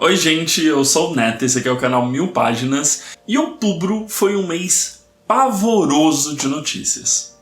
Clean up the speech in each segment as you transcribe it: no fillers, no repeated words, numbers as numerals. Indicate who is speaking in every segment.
Speaker 1: Oi gente, eu sou o Neto, esse aqui é o canal 1000 Páginas e outubro foi um mês pavoroso de notícias.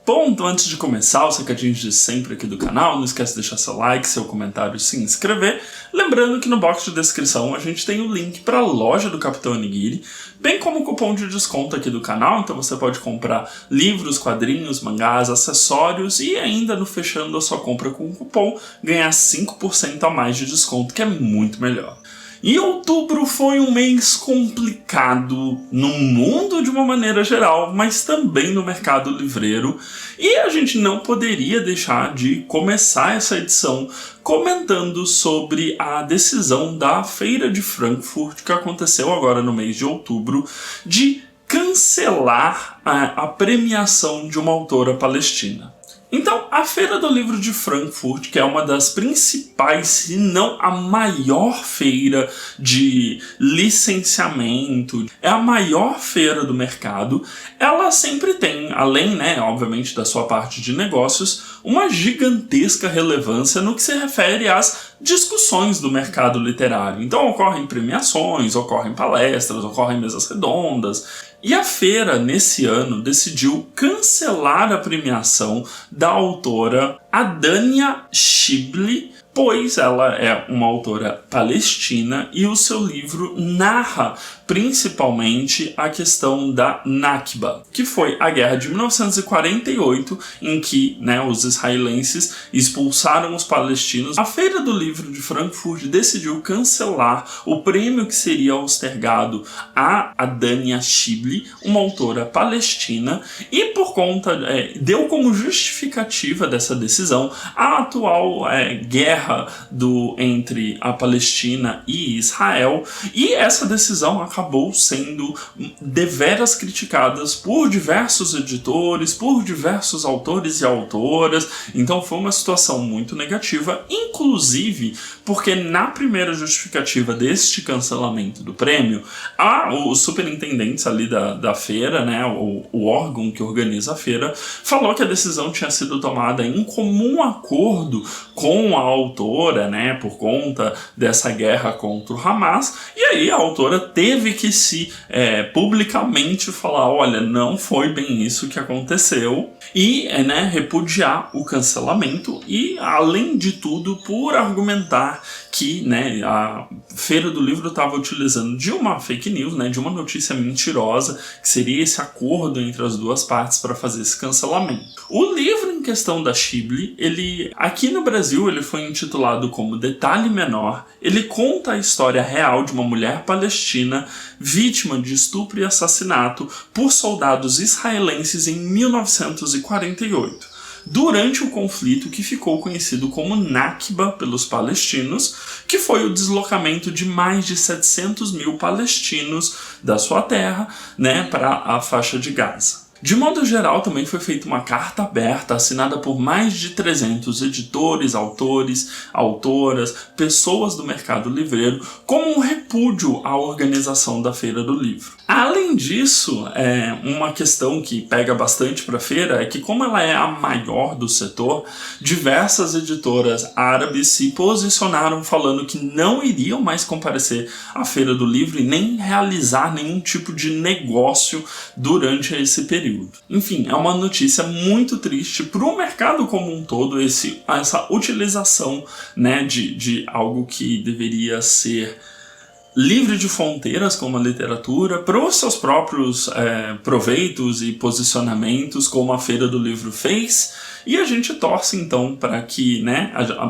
Speaker 1: Bom, então antes de começar, os recadinhos de sempre aqui do canal, não esquece de deixar seu like, seu comentário e se inscrever. Lembrando que no box de descrição a gente tem o link para a loja do Capitão Onigiri, bem como o cupom de desconto aqui do canal, então você pode comprar livros, quadrinhos, mangás, acessórios e ainda no fechando a sua compra com o cupom ganhar 5% a mais de desconto, que é muito melhor. E outubro foi um mês complicado no mundo de uma maneira geral, mas também no mercado livreiro. E a gente não poderia deixar de começar essa edição comentando sobre a decisão da Feira de Frankfurt, que aconteceu agora no mês de outubro, de cancelar a premiação de uma autora palestina. Então, a Feira do Livro de Frankfurt, que é uma das principais, se não a maior feira de licenciamento, é a maior feira do mercado, ela sempre tem, além, obviamente, da sua parte de negócios, uma gigantesca relevância no que se refere às discussões do mercado literário. Então ocorrem premiações, ocorrem palestras, ocorrem mesas redondas. E a feira, nesse ano, decidiu cancelar a premiação da autora Adania Shibli, pois ela é uma autora palestina e o seu livro narra principalmente a questão da Nakba, que foi a guerra de 1948, em que os israelenses expulsaram os palestinos. A Feira do Livro de Frankfurt decidiu cancelar o prêmio que seria otorgado a Adania Shibli, uma autora palestina, e por conta, deu como justificativa dessa decisão a atual guerra entre a Palestina e Israel, e essa decisão acabou sendo deveras criticadas por diversos editores, por diversos autores e autoras. Então foi uma situação muito negativa, inclusive porque na primeira justificativa deste cancelamento do prêmio, os superintendentes ali da feira, o órgão que organiza a feira, falou que a decisão tinha sido tomada em comum acordo com a autora, por conta dessa guerra contra o Hamas, e aí a autora teve que se publicamente falar, olha, não foi bem isso que aconteceu, e repudiar o cancelamento, e além de tudo, por argumentar que a Feira do Livro estava utilizando de uma fake news, de uma notícia mentirosa, que seria esse acordo entre as duas partes para fazer esse cancelamento. O livro em questão da Shibli, aqui no Brasil ele foi intitulado como Detalhe Menor. Ele conta a história real de uma mulher palestina vítima de estupro e assassinato por soldados israelenses em 1948. Durante o conflito que ficou conhecido como Nakba pelos palestinos, que foi o deslocamento de mais de 700 mil palestinos da sua terra para a faixa de Gaza. De modo geral, também foi feita uma carta aberta assinada por mais de 300 editores, autores, autoras, pessoas do mercado livreiro, como um repúdio à organização da Feira do Livro. Além disso, uma questão que pega bastante para a feira é que, como ela é a maior do setor, diversas editoras árabes se posicionaram falando que não iriam mais comparecer à Feira do Livro e nem realizar nenhum tipo de negócio durante esse período. Enfim, é uma notícia muito triste para o mercado como um todo, essa utilização de algo que deveria ser livre de fronteiras como a literatura, para os seus próprios proveitos e posicionamentos, como a Feira do Livro fez. E a gente torce então para que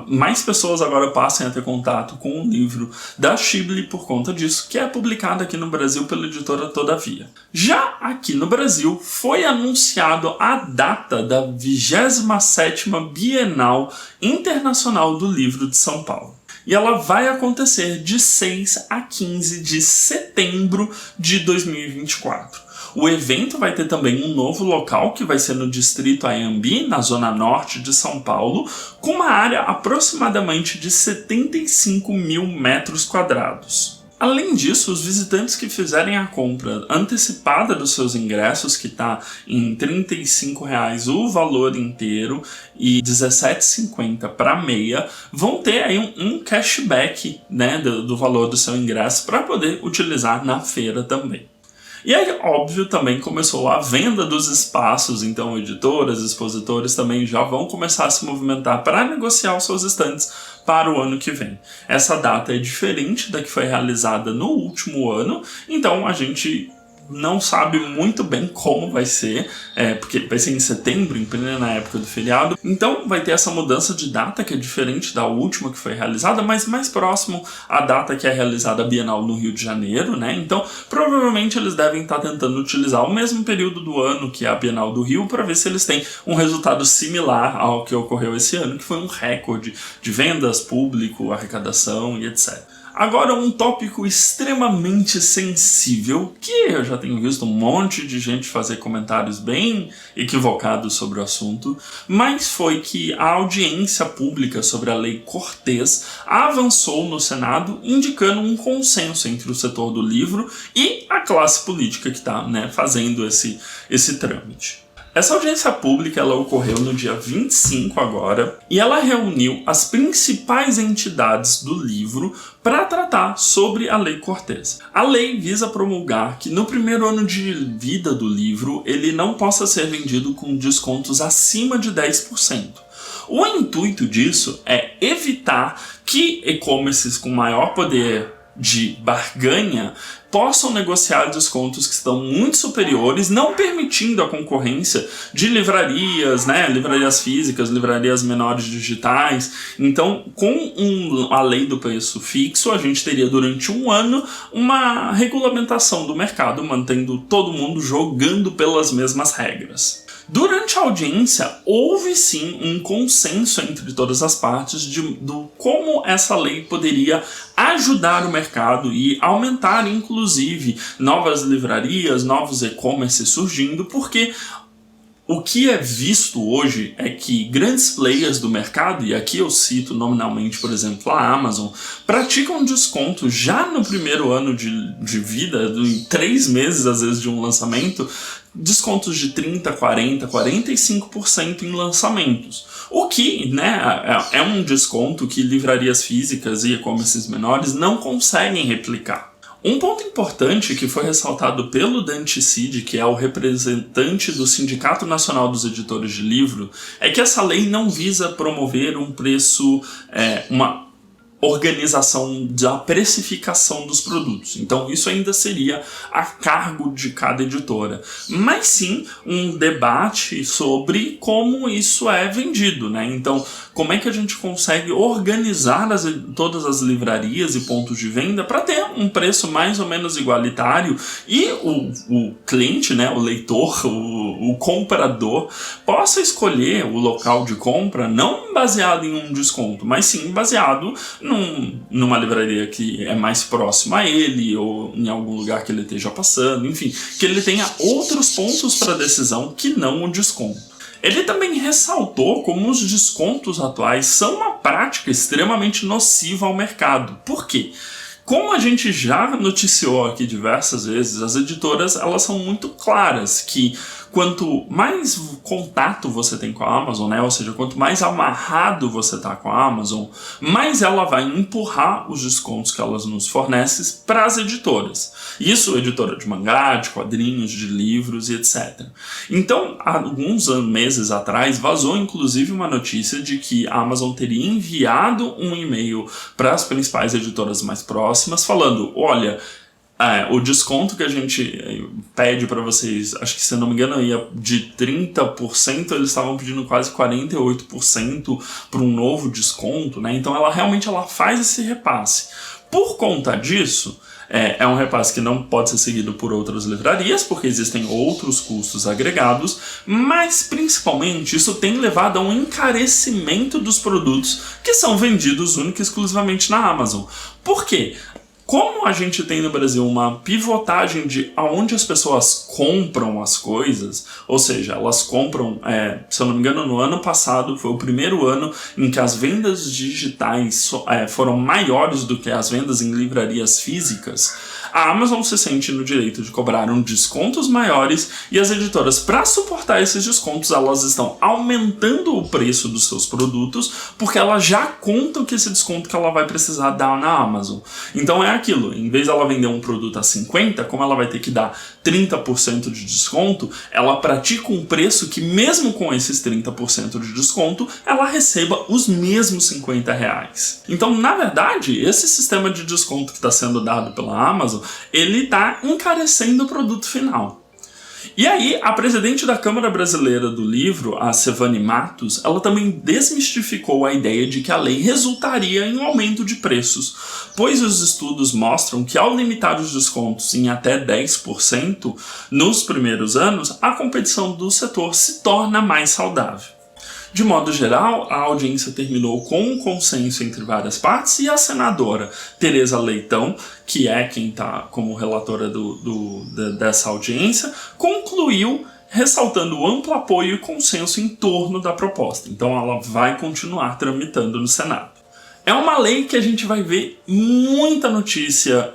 Speaker 1: mais pessoas agora passem a ter contato com o livro da Shibli por conta disso, que é publicado aqui no Brasil pela editora Todavia. Já aqui no Brasil foi anunciado a data da 27ª Bienal Internacional do Livro de São Paulo. E ela vai acontecer de 6 a 15 de setembro de 2024. O evento vai ter também um novo local, que vai ser no distrito Anhembi, na zona norte de São Paulo, com uma área aproximadamente de 75 mil metros quadrados. Além disso, os visitantes que fizerem a compra antecipada dos seus ingressos, que está em R$ 35 o valor inteiro e R$ 17,50 para meia, vão ter aí um cashback, né, do valor do seu ingresso para poder utilizar na feira também. E aí, óbvio, também começou a venda dos espaços, então editoras, expositores também já vão começar a se movimentar para negociar os seus estandes para o ano que vem. Essa data é diferente da que foi realizada no último ano, então a gente não sabe muito bem como vai ser, porque vai ser em setembro, em plena época do feriado, então vai ter essa mudança de data que é diferente da última que foi realizada, mas mais próximo à data que é realizada a Bienal no Rio de Janeiro, né? Então provavelmente eles devem estar tentando utilizar o mesmo período do ano que é a Bienal do Rio para ver se eles têm um resultado similar ao que ocorreu esse ano, que foi um recorde de vendas, público, arrecadação e etc. Agora, um tópico extremamente sensível, que eu já tenho visto um monte de gente fazer comentários bem equivocados sobre o assunto, mas foi que a audiência pública sobre a Lei Cortez avançou no Senado, indicando um consenso entre o setor do livro e a classe política que está, né, fazendo esse trâmite. Essa audiência pública ela ocorreu no dia 25 agora e ela reuniu as principais entidades do livro para tratar sobre a Lei Cortez. A lei visa promulgar que no primeiro ano de vida do livro ele não possa ser vendido com descontos acima de 10%. O intuito disso é evitar que e-commerces com maior poder de barganha possam negociar descontos que estão muito superiores, não permitindo a concorrência de livrarias, né, livrarias físicas, livrarias menores digitais. Então, com a lei do preço fixo, a gente teria durante um ano uma regulamentação do mercado, mantendo todo mundo jogando pelas mesmas regras. Durante a audiência, houve sim um consenso entre todas as partes do como essa lei poderia ajudar o mercado e aumentar, inclusive, novas livrarias, novos e-commerces surgindo, porque o que é visto hoje é que grandes players do mercado, e aqui eu cito nominalmente, por exemplo, a Amazon, praticam desconto já no primeiro ano de vida, em 3 meses às vezes de um lançamento, descontos de 30%, 40%, 45% em lançamentos. O que, né, é um desconto que livrarias físicas e e-commerces menores não conseguem replicar. Um ponto importante que foi ressaltado pelo Dante Cid, que é o representante do Sindicato Nacional dos Editores de Livro, é que essa lei não visa promover um preço, uma organização da precificação dos produtos. Então isso ainda seria a cargo de cada editora. Mas sim um debate sobre como isso é vendido, né? Então, como é que a gente consegue organizar todas as livrarias e pontos de venda para ter um preço mais ou menos igualitário e o cliente, né, o leitor, o comprador, possa escolher o local de compra não baseado em um desconto, mas sim baseado numa livraria que é mais próxima a ele ou em algum lugar que ele esteja passando, enfim, que ele tenha outros pontos para decisão que não o desconto. Ele também ressaltou como os descontos atuais são uma prática extremamente nociva ao mercado. Por quê? Como a gente já noticiou aqui diversas vezes, as editoras elas são muito claras que quanto mais contato você tem com a Amazon, né? Ou seja, quanto mais amarrado você está com a Amazon, mais ela vai empurrar os descontos que elas nos fornecem para as editoras. Isso, editora de mangá, de quadrinhos, de livros e etc. Então, há alguns meses atrás, vazou inclusive uma notícia de que a Amazon teria enviado um e-mail para as principais editoras mais próximas, falando, olha, o desconto que a gente pede para vocês, acho que se eu não me engano ia de 30%, eles estavam pedindo quase 48% para um novo desconto, né? Então ela realmente faz esse repasse. Por conta disso, é um repasse que não pode ser seguido por outras livrarias, porque existem outros custos agregados, mas principalmente isso tem levado a um encarecimento dos produtos que são vendidos única e exclusivamente na Amazon. Por quê? Como a gente tem no Brasil uma pivotagem de aonde as pessoas compram as coisas, ou seja, elas compram, se eu não me engano, no ano passado foi o primeiro ano em que as vendas digitais foram maiores do que as vendas em livrarias físicas, a Amazon se sente no direito de cobrar descontos maiores e as editoras, para suportar esses descontos, elas estão aumentando o preço dos seus produtos porque elas já contam que esse desconto que ela vai precisar dar na Amazon. Então é aquilo, em vez dela vender um produto a 50, como ela vai ter que dar 30% de desconto, ela pratica um preço que mesmo com esses 30% de desconto, ela receba os mesmos R$50. Então, na verdade, esse sistema de desconto que está sendo dado pela Amazon, ele está encarecendo o produto final. E aí, a presidente da Câmara Brasileira do Livro, a Sevani Matos, ela também desmistificou a ideia de que a lei resultaria em um aumento de preços, pois os estudos mostram que ao limitar os descontos em até 10% nos primeiros anos, a competição do setor se torna mais saudável. De modo geral, a audiência terminou com um consenso entre várias partes e a senadora Tereza Leitão, que é quem está como relatora dessa audiência, concluiu ressaltando o amplo apoio e consenso em torno da proposta. Então ela vai continuar tramitando no Senado. É uma lei que a gente vai ver muita notícia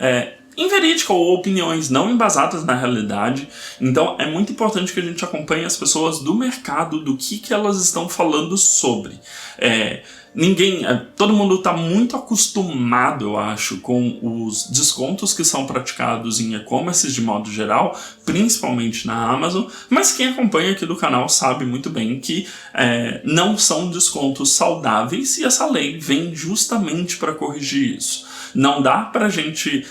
Speaker 1: inverídica ou opiniões não embasadas na realidade, então é muito importante que a gente acompanhe as pessoas do mercado, do que elas estão falando sobre. Todo mundo está muito acostumado, eu acho, com os descontos que são praticados em e-commerce de modo geral, principalmente na Amazon, mas quem acompanha aqui do canal sabe muito bem que não são descontos saudáveis e essa lei vem justamente para corrigir isso. Não dá pra gente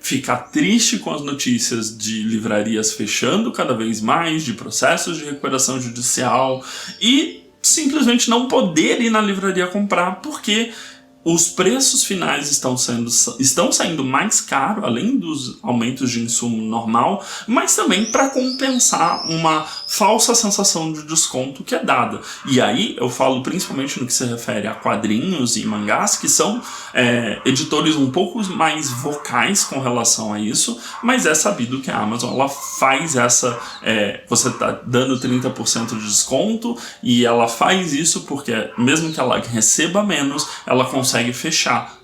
Speaker 1: ficar triste com as notícias de livrarias fechando cada vez mais, de processos de recuperação judicial e simplesmente não poder ir na livraria comprar porque os preços finais estão saindo mais caros, além dos aumentos de insumo normal, mas também para compensar uma falsa sensação de desconto que é dada. E aí eu falo principalmente no que se refere a quadrinhos e mangás, que são editores um pouco mais vocais com relação a isso, mas é sabido que a Amazon ela faz você está dando 30% de desconto e ela faz isso porque mesmo que ela receba menos, ela consegue fechar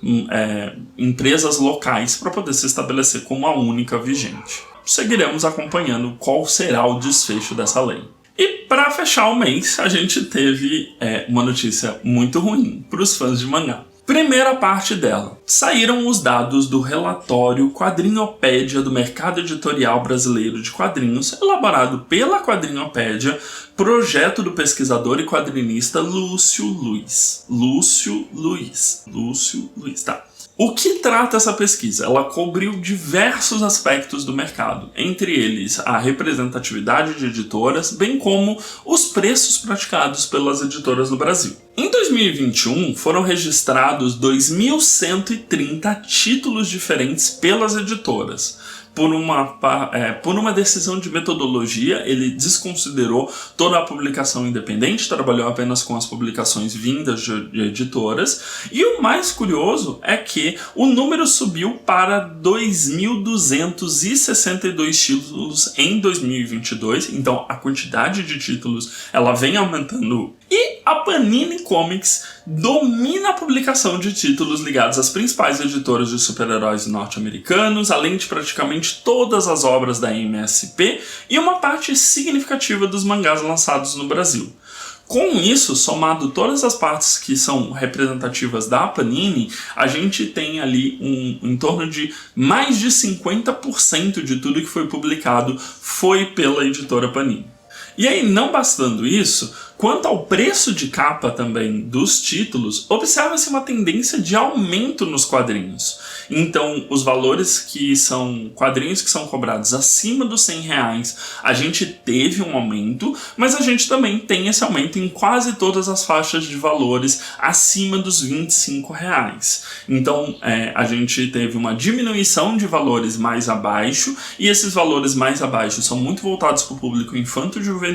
Speaker 1: empresas locais para poder se estabelecer como a única vigente. Seguiremos acompanhando qual será o desfecho dessa lei. E para fechar o mês, a gente teve uma notícia muito ruim para os fãs de mangá. Primeira parte dela. Saíram os dados do relatório Quadrinhopédia do Mercado Editorial Brasileiro de Quadrinhos, elaborado pela Quadrinhopédia, projeto do pesquisador e quadrinista Lúcio Luiz, tá? O que trata essa pesquisa? Ela cobriu diversos aspectos do mercado, entre eles a representatividade de editoras, bem como os preços praticados pelas editoras no Brasil. Em 2021, foram registrados 2.130 títulos diferentes pelas editoras. Por uma decisão de metodologia, ele desconsiderou toda a publicação independente, trabalhou apenas com as publicações vindas de editoras, e o mais curioso é que o número subiu para 2.262 títulos em 2022, então a quantidade de títulos ela vem aumentando. E a Panini Comics domina a publicação de títulos ligados às principais editoras de super-heróis norte-americanos, além de praticamente todas as obras da MSP e uma parte significativa dos mangás lançados no Brasil. Com isso, somado todas as partes que são representativas da Panini, a gente tem ali em torno de mais de 50% de tudo que foi publicado foi pela editora Panini. E aí, não bastando isso, quanto ao preço de capa também dos títulos, observa-se uma tendência de aumento nos quadrinhos. Então, os valores quadrinhos que são cobrados acima dos R$100, a gente teve um aumento, mas a gente também tem esse aumento em quase todas as faixas de valores acima dos R$25. Então, a gente teve uma diminuição de valores mais abaixo, e esses valores mais abaixo são muito voltados para o público infanto-juvenil,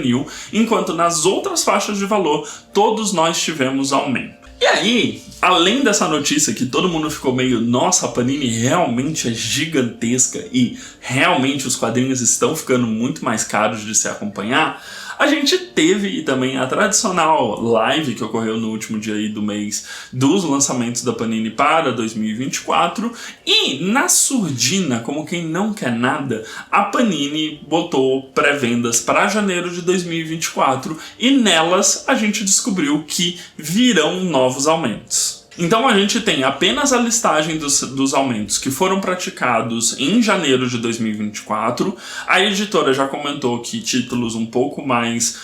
Speaker 1: enquanto nas outras faixas de valor, todos nós tivemos aumento. E aí, além dessa notícia que todo mundo ficou meio, nossa, a Panini realmente é gigantesca e realmente os quadrinhos estão ficando muito mais caros de se acompanhar, a gente teve também a tradicional live que ocorreu no último dia aí do mês dos lançamentos da Panini para 2024 e na surdina, como quem não quer nada, a Panini botou pré-vendas para janeiro de 2024 e nelas a gente descobriu que virão novos aumentos. Então a gente tem apenas a listagem dos aumentos que foram praticados em janeiro de 2024. A editora já comentou que títulos um pouco mais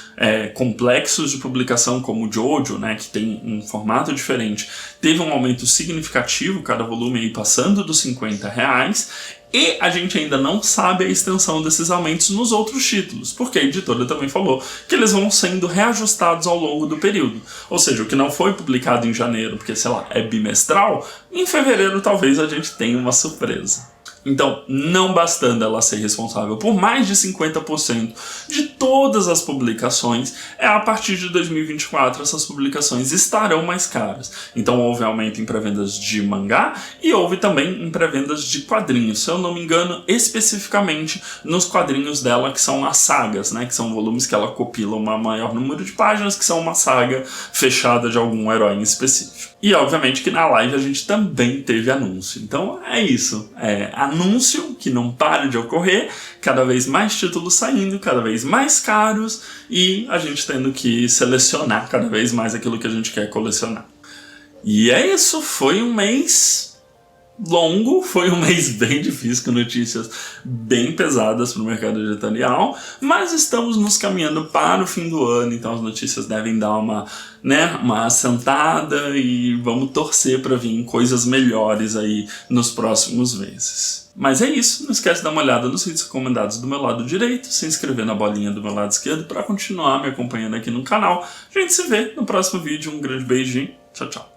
Speaker 1: complexos de publicação, como o Jojo, né, que tem um formato diferente, teve um aumento significativo, cada volume aí passando dos R$50. E a gente ainda não sabe a extensão desses aumentos nos outros títulos, porque a editora também falou que eles vão sendo reajustados ao longo do período. Ou seja, o que não foi publicado em janeiro, porque, sei lá, é bimestral, em fevereiro talvez a gente tenha uma surpresa. Então, não bastando ela ser responsável por mais de 50% de todas as publicações, a partir de 2024 essas publicações estarão mais caras. Então houve aumento em pré-vendas de mangá e houve também em pré-vendas de quadrinhos, se eu não me engano, especificamente nos quadrinhos dela, que são as sagas, né, que são volumes que ela copila um maior número de páginas, que são uma saga fechada de algum herói em específico. E obviamente que na live a gente também teve anúncio. Então é isso, anúncio que não para de ocorrer, cada vez mais títulos saindo, cada vez mais caros e a gente tendo que selecionar cada vez mais aquilo que a gente quer colecionar. E é isso, foi um mês longo, foi um mês bem difícil, com notícias bem pesadas para o mercado editorial, mas estamos nos caminhando para o fim do ano, então as notícias devem dar uma assentada e vamos torcer para vir coisas melhores aí nos próximos meses. Mas é isso, não esquece de dar uma olhada nos vídeos recomendados do meu lado direito, se inscrever na bolinha do meu lado esquerdo para continuar me acompanhando aqui no canal. A gente se vê no próximo vídeo, um grande beijinho, tchau, tchau.